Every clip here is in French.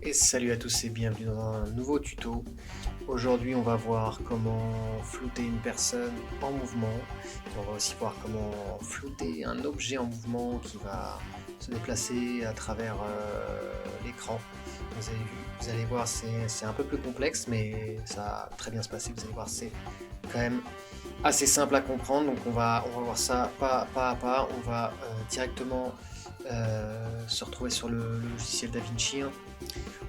Et salut à tous et bienvenue dans un nouveau tuto. Aujourd'hui on va voir comment flouter une personne en mouvement. Et on va aussi voir comment flouter un objet en mouvement qui va se déplacer à travers l'écran. Vous allez voir, c'est un peu plus complexe mais ça va très bien se passer. Vous allez voir, c'est quand même assez simple à comprendre. Donc on va voir ça pas à pas. On va directement se retrouver sur le logiciel DaVinci, hein.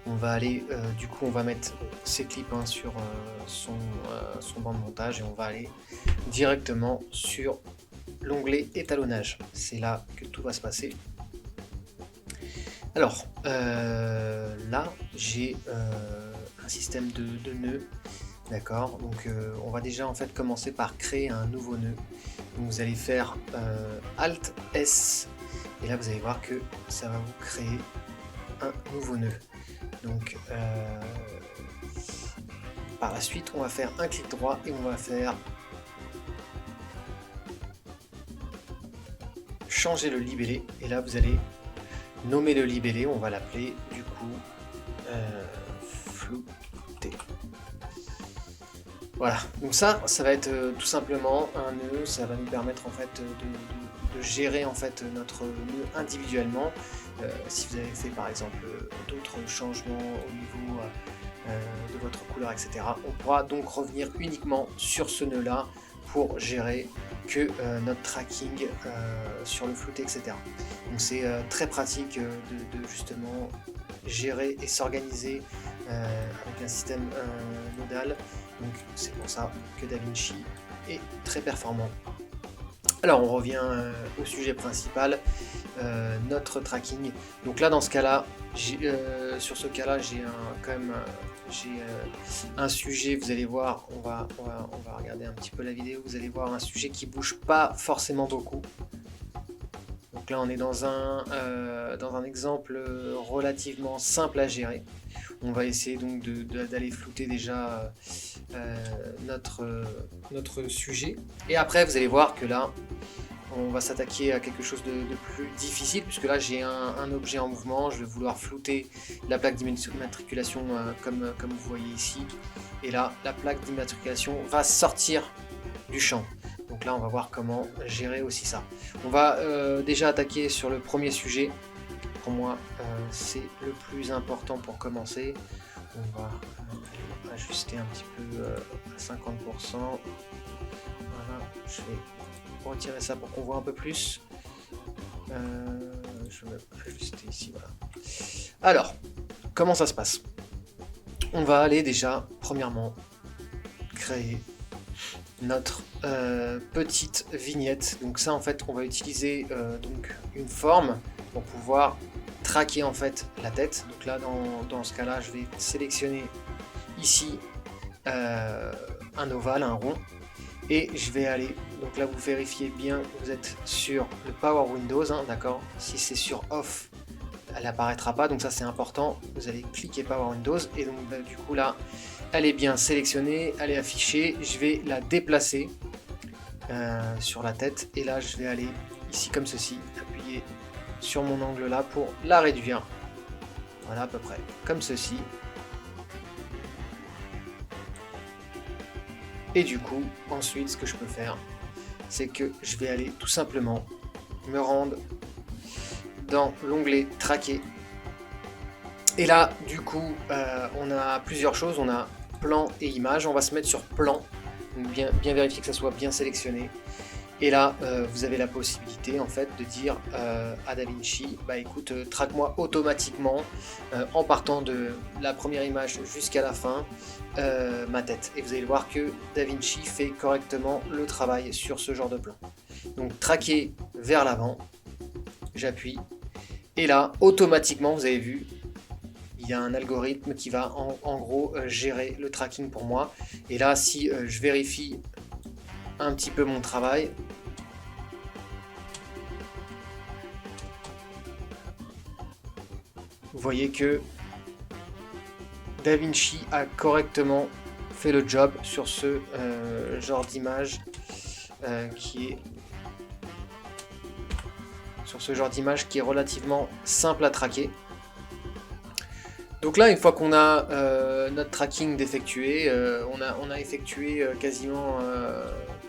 On va aller, du coup, on va mettre ses clips, hein, sur son banc de montage et on va aller directement sur l'onglet étalonnage. C'est là que tout va se passer. Alors, là, j'ai un système de nœuds. D'accord, donc on va déjà en fait commencer par créer un nouveau nœud. Donc vous allez faire Alt S et là vous allez voir que ça va vous créer un nouveau nœud. Donc par la suite on va faire un clic droit et on va faire changer le libellé et là vous allez nommer le libellé, on va l'appeler du coup flouté. Voilà, donc ça va être tout simplement un nœud, ça va nous permettre en fait de gérer en fait notre nœud individuellement. Si vous avez fait par exemple d'autres changements au niveau de votre couleur, etc., on pourra donc revenir uniquement sur ce nœud là pour gérer que notre tracking sur le flouté, etc. Donc c'est très pratique de justement gérer et s'organiser avec un système nodal. Donc c'est pour ça que DaVinci est très performant. Alors on revient au sujet principal, notre tracking. Donc là dans ce cas-là, sur ce cas-là, j'ai quand même un sujet. Vous allez voir, on va regarder un petit peu la vidéo. Vous allez voir un sujet qui bouge pas forcément beaucoup. Donc là on est dans un exemple relativement simple à gérer. On va essayer donc d'aller flouter déjà notre sujet. Et après vous allez voir que là on va s'attaquer à quelque chose de plus difficile, puisque là j'ai un objet en mouvement. Je vais vouloir flouter la plaque d'immatriculation comme vous voyez ici. Et là la plaque d'immatriculation va sortir du champ. Donc là on va voir comment gérer aussi ça. On va déjà attaquer sur le premier sujet. Pour moi c'est le plus important pour commencer. On va ajuster un petit peu à 50%. Voilà, je vais retirer ça pour qu'on voit un peu plus. Je vais ajuster ici, voilà. Alors, comment ça se passe? On va aller déjà, premièrement, créer notre petite vignette. Donc ça en fait on va utiliser donc une forme pour pouvoir traquer en fait la tête. Donc là dans ce cas là je vais sélectionner ici un ovale, un rond, et je vais aller, donc là vous vérifiez bien que vous êtes sur le Power Windows, hein, d'accord. Si c'est sur Off, elle apparaîtra pas, donc ça c'est important. Vous allez cliquer Power Windows et donc bah, du coup là elle est bien sélectionnée, elle est affichée. Je vais la déplacer sur la tête et là je vais aller ici comme ceci, appuyer sur mon angle là pour la réduire. Voilà, à peu près comme ceci. Et du coup ensuite ce que je peux faire, c'est que je vais aller tout simplement me rendre dans l'onglet traquer. Et là du coup on a plusieurs choses, on a plan et image. On va se mettre sur plan, donc bien vérifier que ça soit bien sélectionné. Et là vous avez la possibilité en fait de dire à DaVinci, bah écoute, traque-moi automatiquement en partant de la première image jusqu'à la fin ma tête. Et vous allez voir que DaVinci fait correctement le travail sur ce genre de plan. Donc traquer vers l'avant, j'appuie et là automatiquement vous avez vu, il y a un algorithme qui va en gros gérer le tracking pour moi. Et là si je vérifie un petit peu mon travail, vous voyez que DaVinci a correctement fait le job sur ce genre d'image qui est relativement simple à traquer. Donc là, une fois qu'on a notre tracking d'effectué, on a effectué quasiment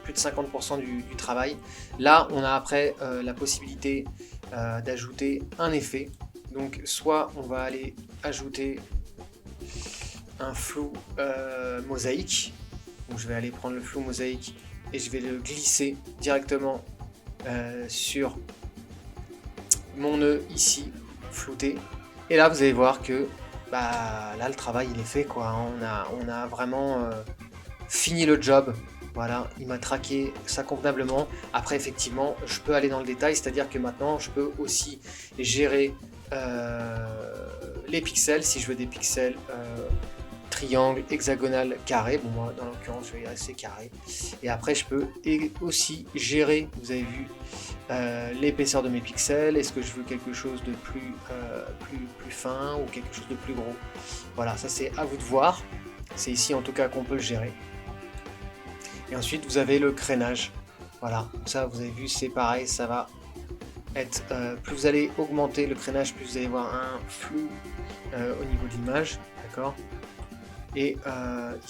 plus de 50% du travail. Là, on a après la possibilité d'ajouter un effet. Donc soit on va aller ajouter un flou mosaïque. Donc je vais aller prendre le flou mosaïque et je vais le glisser directement sur mon nœud ici, flouté. Et là, vous allez voir que là, le travail, il est fait, quoi. On a vraiment fini le job. Voilà, il m'a traqué ça convenablement. Après, effectivement, je peux aller dans le détail, c'est-à-dire que maintenant, je peux aussi gérer les pixels, si je veux des pixels triangle, hexagonal, carré. Bon, moi, dans l'occurrence, je vais rester carré. Et après, je peux aussi gérer, vous avez vu, l'épaisseur de mes pixels. Est-ce que je veux quelque chose de plus fin ou quelque chose de plus gros? Voilà, ça c'est à vous de voir. C'est ici en tout cas qu'on peut le gérer. Et ensuite, vous avez le crénage. Voilà, ça vous avez vu, c'est pareil, ça va être... plus vous allez augmenter le crénage, plus vous allez avoir un flou au niveau de l'image, d'accord? Et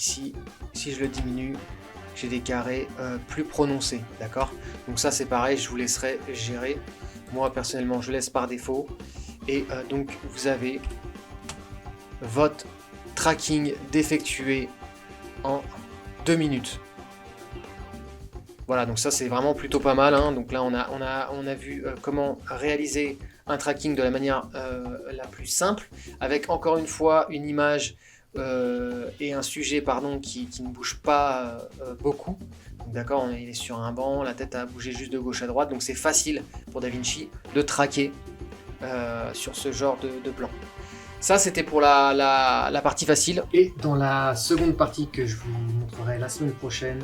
ici, si je le diminue, j'ai des carrés plus prononcés, d'accord? Donc ça c'est pareil, je vous laisserai gérer. Moi personnellement, je laisse par défaut. Et donc vous avez votre tracking d'effectuer en 2 minutes. Voilà, donc ça c'est vraiment plutôt pas mal, hein. Donc là on a vu comment réaliser un tracking de la manière la plus simple, avec encore une fois une image et un sujet qui ne bouge pas beaucoup. D'accord, il est sur un banc, la tête a bougé juste de gauche à droite, donc c'est facile pour DaVinci de traquer sur ce genre de plan. Ça c'était pour la partie facile. Et dans la seconde partie que je vous montrerai la semaine prochaine,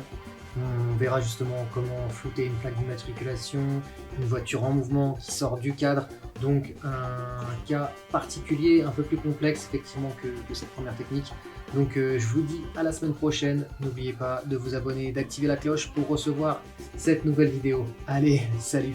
on verra justement comment flouter une plaque d'immatriculation, une voiture en mouvement qui sort du cadre, donc un cas particulier, un peu plus complexe effectivement que cette première technique. Donc je vous dis à la semaine prochaine, n'oubliez pas de vous abonner et d'activer la cloche pour recevoir cette nouvelle vidéo. Allez, salut!